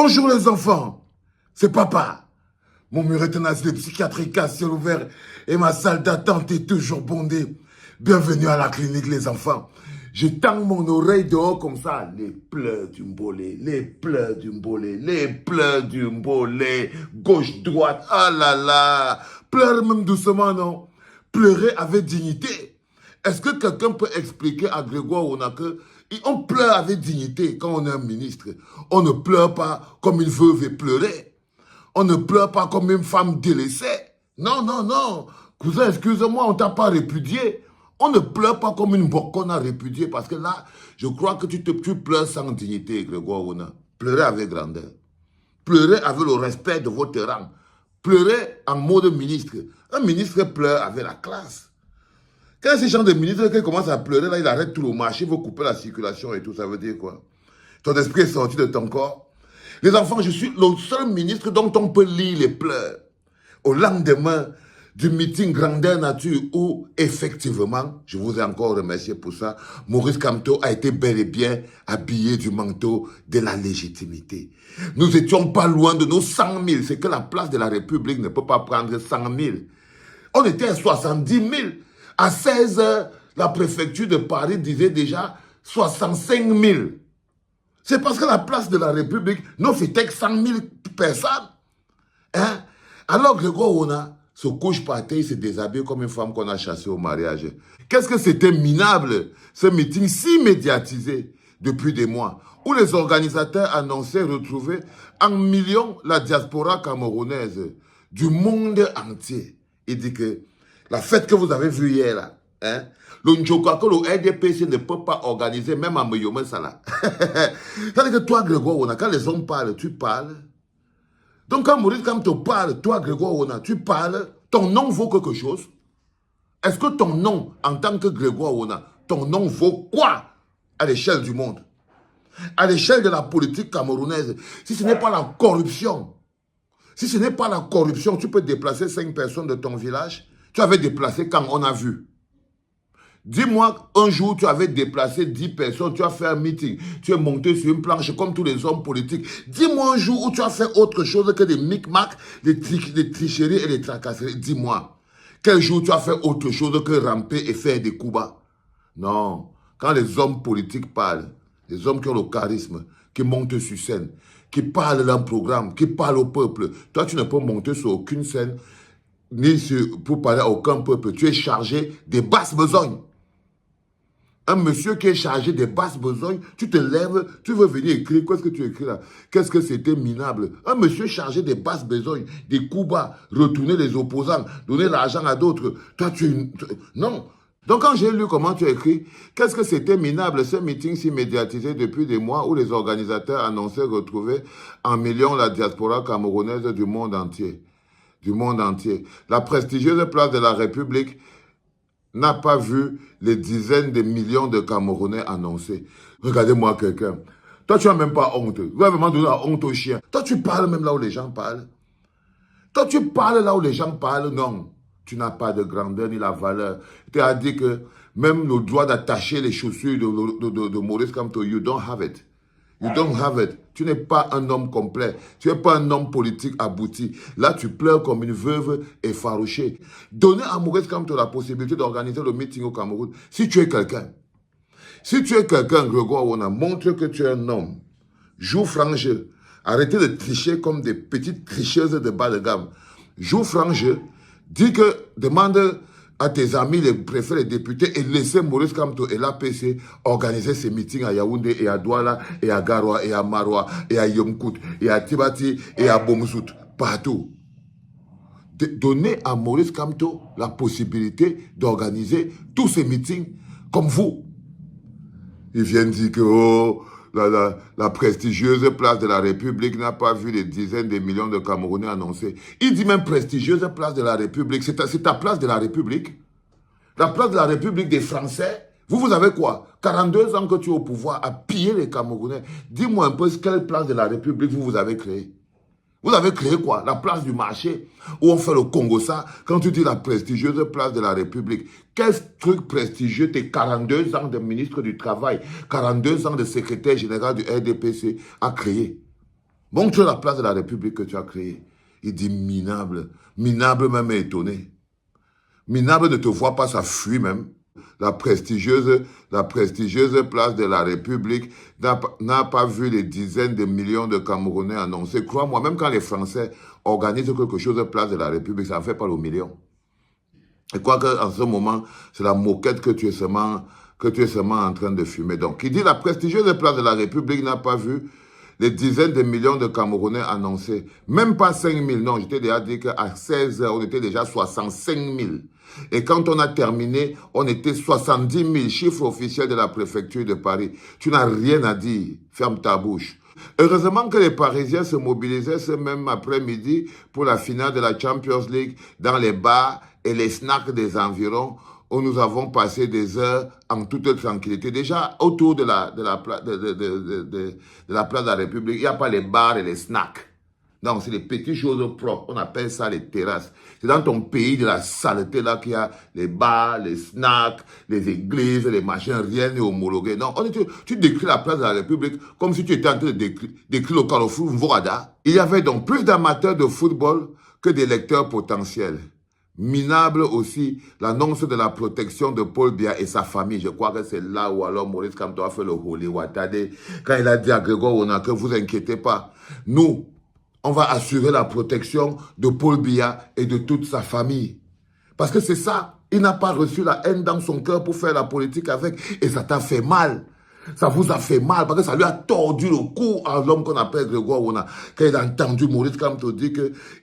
Bonjour les enfants, c'est papa. Mon mur est un asile psychiatrique à ciel ouvert et ma salle d'attente est toujours bondée. Bienvenue à la clinique les enfants. Je tends mon oreille dehors comme ça. Les pleurs du mbolé, les pleurs du mbolé, les pleurs du mbolé. Gauche, droite, ah là là. Pleure même doucement, non? Pleurer avec dignité. Est-ce que quelqu'un peut expliquer à Grégoire Ona que on pleure avec dignité quand on est un ministre? On ne pleure pas comme une veuve et pleurer. On ne pleure pas comme une femme délaissée. Non, non, non. Cousin, excuse-moi, on ne t'a pas répudié. On ne pleure pas comme une boque qu'on a répudiée. Parce que là, je crois que tu pleures sans dignité, Grégoire Ona. Pleurez avec grandeur. Pleurez avec le respect de votre rang. Pleurez en mode ministre. Un ministre pleure avec la classe. Quand ces gens de ministres qui commencent à pleurer, là, il arrête tout le marché, il faut couper la circulation et tout, ça veut dire quoi? Ton esprit est sorti de ton corps. Les enfants, je suis le seul ministre dont on peut lire les pleurs. Au lendemain du meeting grandeur nature où, effectivement, je vous ai encore remercié pour ça, Maurice Kamto a été bel et bien habillé du manteau de la légitimité. Nous n'étions pas loin de nos 100 000. C'est que la place de la République ne peut pas prendre 100 000. On était à 70 000. À 16 heures, la préfecture de Paris disait déjà 65 000. C'est parce que la place de la République n'en fêtait que 100 000 personnes. Hein? Alors Grégoire Ona se couche par terre, il se déshabille comme une femme qu'on a chassée au mariage. Qu'est-ce que c'était minable, ce meeting si médiatisé depuis des mois, où les organisateurs annonçaient retrouver en millions la diaspora camerounaise du monde entier. Il dit que la fête que vous avez vue hier, là, hein, le Njoka que le RDPC ne peut pas organiser, même à Meyome Sala. C'est-à-dire que toi, Grégoire Ona, quand les hommes parlent, tu parles. Donc quand Maurice Kamto parle, toi, Grégoire Ona, tu parles, ton nom vaut quelque chose. Est-ce que ton nom, en tant que Grégoire Ona, ton nom vaut quoi à l'échelle du monde? À l'échelle de la politique camerounaise, si ce n'est pas la corruption, si ce n'est pas la corruption, tu peux déplacer 5 personnes de ton village. Tu avais déplacé quand on a vu. Dis-moi, un jour, tu avais déplacé 10 personnes, tu as fait un meeting, tu es monté sur une planche comme tous les hommes politiques. Dis-moi un jour où tu as fait autre chose que des micmacs, des tricheries et des tracasseries. Dis-moi, quel jour tu as fait autre chose que ramper et faire des coups bas? Non, quand les hommes politiques parlent, les hommes qui ont le charisme, qui montent sur scène, qui parlent d'un programme, qui parlent au peuple, toi, tu ne peux monter sur aucune scène ni pour parler à aucun peuple. Tu es chargé des basses besognes. Un monsieur qui est chargé des basses besognes, tu te lèves, tu veux venir écrire. Qu'est-ce que tu écris là? Qu'est-ce que c'était minable? Un monsieur chargé des basses besognes, des coups bas, retourner les opposants, donner l'argent à d'autres. Toi, non. Donc quand j'ai lu comment tu écris, qu'est-ce que c'était minable, ce meeting si médiatisé depuis des mois où les organisateurs annonçaient retrouver en millions la diaspora camerounaise du monde entier. Du monde entier. La prestigieuse place de la République n'a pas vu les dizaines de millions de Camerounais annoncés. Regardez-moi quelqu'un. Toi, tu n'as même pas honte. Vous avez vraiment donné la honte aux chiens. Toi, tu parles même là où les gens parlent. Toi, tu parles là où les gens parlent. Non, tu n'as pas de grandeur ni la valeur. Tu as dit que même le droit d'attacher les chaussures de Maurice Kamto, you don't have it. You don't have it. Tu n'es pas un homme complet. Tu n'es pas un homme politique abouti. Là, tu pleures comme une veuve effarouchée. Donnez à Maurice Kamto la possibilité d'organiser le meeting au Cameroun. Si tu es quelqu'un, Grégoire Ona, montre que tu es un homme. Joue franc jeu. Arrêtez de tricher comme des petites tricheuses de bas de gamme. Joue franc jeu. Dis que, demande à tes amis, les préfets, les députés, et laissez Maurice Kamto et l'APC organiser ces meetings à Yaoundé, et à Douala, et à Garoua, et à Maroua, et à Yomkout, et à Tibati, et à Bomzout, partout. Donnez à Maurice Kamto la possibilité d'organiser tous ces meetings comme vous. Ils viennent dire que oh, la prestigieuse place de la République n'a pas vu les dizaines de millions de Camerounais annoncés. Il dit même prestigieuse place de la République. C'est ta place de la République. La place de la République des Français. Vous avez quoi? 42 ans que tu es au pouvoir à piller les Camerounais. Dis-moi un peu quelle place de la République vous avez créée. Vous avez créé quoi? La place du marché où on fait le Congo ça. Quand tu dis la prestigieuse place de la République, quel truc prestigieux tes 42 ans de ministre du Travail, 42 ans de secrétaire général du RDPC a créé? Montre la place de la République que tu as créée. Il dit minable. Minable même est étonné. Minable ne te voit pas, ça fuit même. La prestigieuse place de la République n'a pas vu les dizaines de millions de Camerounais annoncés. Crois-moi, même quand les Français organisent quelque chose place de la République, ça ne fait pas le million. Et quoi qu'en ce moment, c'est la moquette que tu es seulement en train de fumer. Donc, il dit la prestigieuse place de la République n'a pas vu les dizaines de millions de Camerounais annoncés. Même pas 5 000, non, je t'ai déjà dit qu'à 16 heures, on était déjà 65 000. Et quand on a terminé, on était 70 000, chiffre officiel de la préfecture de Paris. Tu n'as rien à dire, ferme ta bouche. Heureusement que les Parisiens se mobilisaient ce même après-midi pour la finale de la Champions League dans les bars et les snacks des environs où nous avons passé des heures en toute tranquillité. Déjà, autour de la place de la République, il n'y a pas les bars et les snacks. Non, c'est les petites choses propres. On appelle ça les terrasses. C'est dans ton pays de la saleté là qu'il y a les bars, les snacks, les églises, les machins, rien n'est homologué. Non, tu décris la place de la République comme si tu étais en train de décrire le Carrefour Mvorada. Il y avait donc plus d'amateurs de football que d'électeurs potentiels. Minable aussi l'annonce de la protection de Paul Biya et sa famille. Je crois que c'est là où alors Maurice Kamto a fait le Holy Watade quand il a dit à Grégoire Ona que vous inquiétez pas. Nous, on va assurer la protection de Paul Biya et de toute sa famille. Parce que c'est ça. Il n'a pas reçu la haine dans son cœur pour faire la politique avec. Et ça t'a fait mal. Ça vous a fait mal parce que ça lui a tordu le cou à l'homme qu'on appelle Grégoire Ona. Quand il a entendu Maurice Kamto dire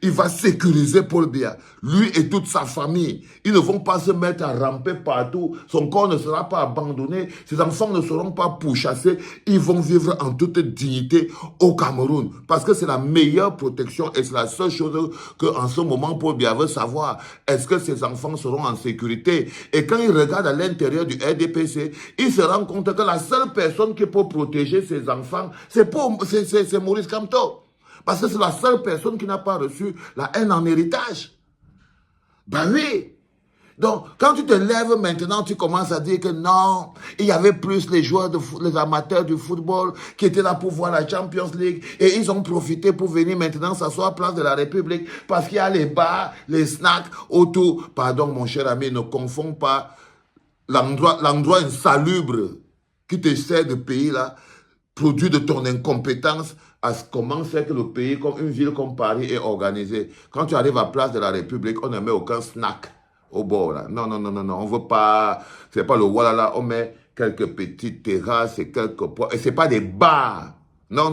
qu'il va sécuriser Paul Biya, lui et toute sa famille. Ils ne vont pas se mettre à ramper partout. Son corps ne sera pas abandonné. Ses enfants ne seront pas pourchassés. Ils vont vivre en toute dignité au Cameroun. Parce que c'est la meilleure protection et c'est la seule chose qu'en ce moment Paul Biya veut savoir. Est-ce que ses enfants seront en sécurité? Et quand il regarde à l'intérieur du RDPC, il se rend compte que la seule personne qui peut protéger ses enfants, c'est Maurice Kamto. Parce que c'est la seule personne qui n'a pas reçu la haine en héritage. Ben oui. Donc, quand tu te lèves maintenant, tu commences à dire que non, il y avait plus les joueurs, les amateurs du football qui étaient là pour voir la Champions League et ils ont profité pour venir maintenant s'asseoir à place de la République parce qu'il y a les bars, les snacks autour. Pardon, mon cher ami, ne confonds pas l'endroit insalubre qui te sert de pays là, produit de ton incompétence, à comment c'est que le pays, comme une ville comme Paris, est organisé. Quand tu arrives à place de la République, on ne met aucun snack au bord là. Non, on veut pas, c'est pas le voilà, on met quelques petites terrasses et quelques poids. Et c'est pas des bars. Non,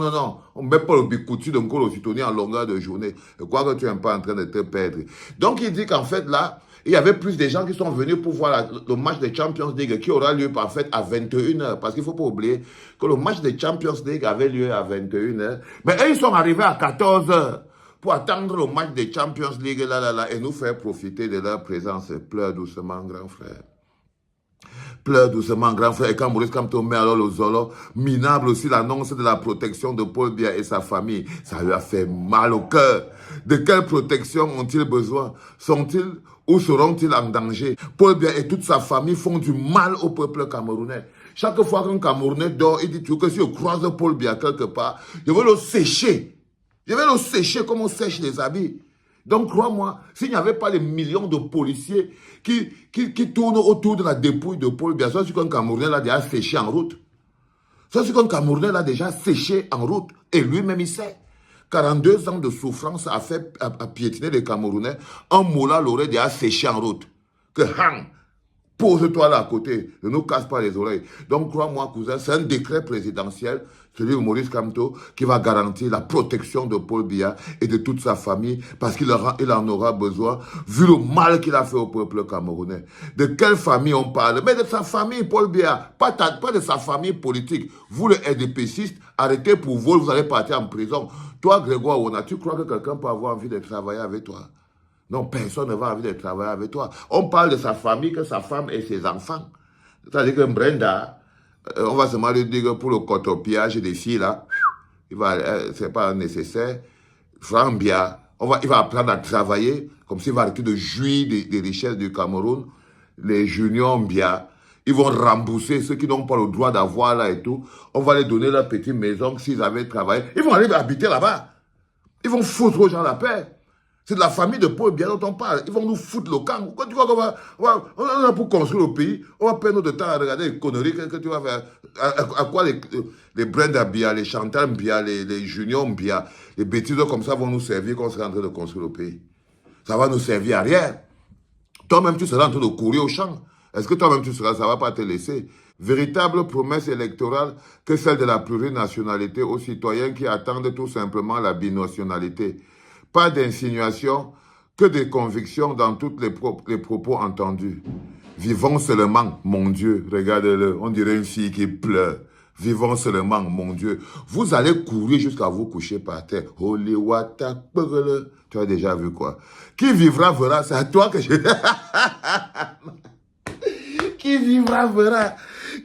on ne met pas le bicoutu de Nkolo Sitoni en longueur de journée. Je crois que tu es un peu en train de te perdre. Donc il dit qu'en fait là, il y avait plus de gens qui sont venus pour voir le match de Champions League qui aura lieu en fait à 21h. Parce qu'il ne faut pas oublier que le match de Champions League avait lieu à 21h. Mais eux, ils sont arrivés à 14h pour attendre le match de Champions League et nous faire profiter de leur présence. Pleure doucement, grand frère. Pleure doucement, grand frère. Et quand Maurice Kamto met alors le Zolo, minable aussi l'annonce de la protection de Paul Biya et sa famille. Ça lui a fait mal au cœur. De quelle protection ont-ils besoin? Sont-ils ou seront-ils en danger? Paul Biya et toute sa famille font du mal au peuple camerounais. Chaque fois qu'un Camerounais dort, il dit que si je croise Paul Biya quelque part, je vais le sécher. Je vais le sécher comme on sèche les habits. Donc, crois-moi, s'il n'y avait pas les millions de policiers qui tournent autour de la dépouille de Paul Biya, c'est qu'un Camerounais l'a déjà séché en route. C'est qu'un Camerounais l'a déjà séché en route. Et lui-même, il sait. 42 ans de souffrance a fait piétiner les Camerounais. Un moula l'aurait déjà séché en route. Que hang, pose-toi là à côté, ne nous casse pas les oreilles. Donc, crois-moi, cousin, c'est un décret présidentiel, celui de Maurice Kamto, qui va garantir la protection de Paul Biya et de toute sa famille, parce qu'il en aura besoin, vu le mal qu'il a fait au peuple camerounais. De quelle famille on parle? Mais de sa famille, Paul Biya, pas de sa famille politique. Vous, les RDPcistes, arrêtez pour vol, vous allez partir en prison. Toi, Grégoire Ona, tu crois que quelqu'un peut avoir envie de travailler avec toi? Non, personne ne va envie de travailler avec toi. On parle de sa famille, que sa femme et ses enfants. C'est-à-dire que Brenda, on va seulement lui dire que pour le cotopiage des filles, là, c'est pas nécessaire. Franck Biya, il va apprendre à travailler, comme s'il va arrêter de jouir des richesses du Cameroun. Les Junior Biya, Ils vont rembourser ceux qui n'ont pas le droit d'avoir là et tout. On va les donner leur petite maison s'ils avaient travaillé. Ils vont aller habiter là-bas. Ils vont foutre aux gens la paix. C'est de la famille de Paul Biya dont on parle. Ils vont nous foutre le camp. Quand tu vois on a pour construire le pays, on va perdre notre temps à regarder les conneries que tu vas faire. À quoi les Brenda Biya, les Chantal Biya, les Junior Biya, les bêtises comme ça vont nous servir quand on sera en train de construire le pays. Ça va nous servir à rien. Toi-même, tu seras en train de courir au champ. Est-ce que toi-même, ça ne va pas te laisser? Véritable promesse électorale que celle de la plurinationalité aux citoyens qui attendent tout simplement la binationalité. Pas d'insinuation, que des convictions dans tous les propos entendus. Vivons seulement, mon Dieu, regardez-le, on dirait une fille qui pleure. Vivons seulement, mon Dieu. Vous allez courir jusqu'à vous coucher par terre. Holy wata, tu as déjà vu quoi? Qui vivra verra, c'est à toi que je... Qui vivra verra.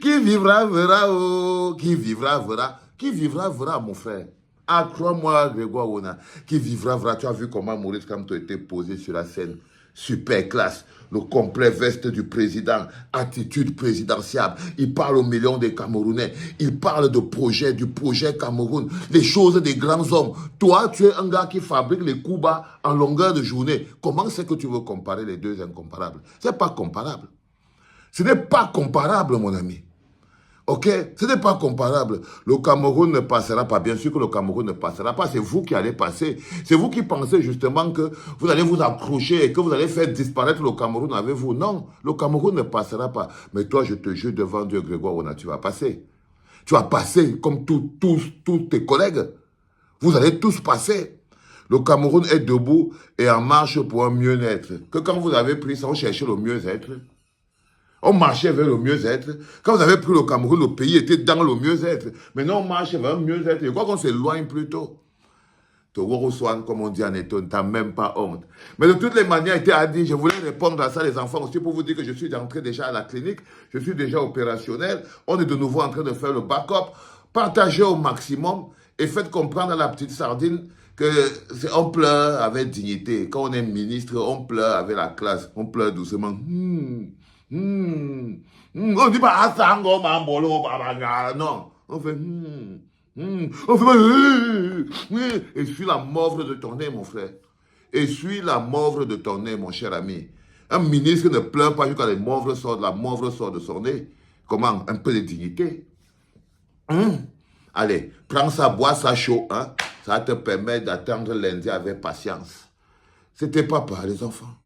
Qui vivra verra, oh. Qui vivra verra. Qui vivra verra, mon frère. Ah, crois-moi, Grégoire Ona. Qui vivra verra. Tu as vu comment Maurice Kamto était posé sur la scène. Super classe. Le complet veste du président. Attitude présidentielle. Il parle aux millions des Camerounais. Il parle de projet, du projet Cameroun. Les choses des grands hommes. Toi, tu es un gars qui fabrique les coups bas en longueur de journée. Comment c'est que tu veux comparer les deux incomparables? C'est pas comparable. Ce n'est pas comparable, mon ami. Ok? Ce n'est pas comparable. Le Cameroun ne passera pas. Bien sûr que le Cameroun ne passera pas. C'est vous qui allez passer. C'est vous qui pensez justement que vous allez vous accrocher et que vous allez faire disparaître le Cameroun avec vous. Non, le Cameroun ne passera pas. Mais toi, je te jure devant Dieu, Grégoire Ona, tu vas passer. Tu vas passer comme tous tes collègues. Vous allez tous passer. Le Cameroun est debout et en marche pour un mieux-être. Que quand vous avez pris ça, on cherchait le mieux-être. On marchait vers le mieux-être. Quand vous avez pris le Cameroun, le pays était dans le mieux-être. Maintenant, on marche vers un mieux-être. Je crois qu'on s'éloigne plutôt. Togoro Swan, comme on dit en étonne, t'as même pas honte. Mais de toutes les manières, il a dit, je voulais répondre à ça, les enfants, aussi pour vous dire que je suis entré déjà à la clinique, je suis déjà opérationnel, on est de nouveau en train de faire le backup. Partagez au maximum et faites comprendre à la petite sardine qu'on pleure avec dignité. Quand on est ministre, on pleure avec la classe, on pleure doucement. On dit pas Asango Mambolo Babanga. Non. On fait on fait essuie la mauvre de ton nez, mon frère. Essuie la mauvre de ton nez, mon cher ami. Un ministre ne pleure pas jusqu'à la mauvre sort de son nez. Comment? Un peu de dignité. Allez, prends ça, bois ça chaud. Hein? Ça te permet d'attendre lundi avec patience. C'était papa, les enfants.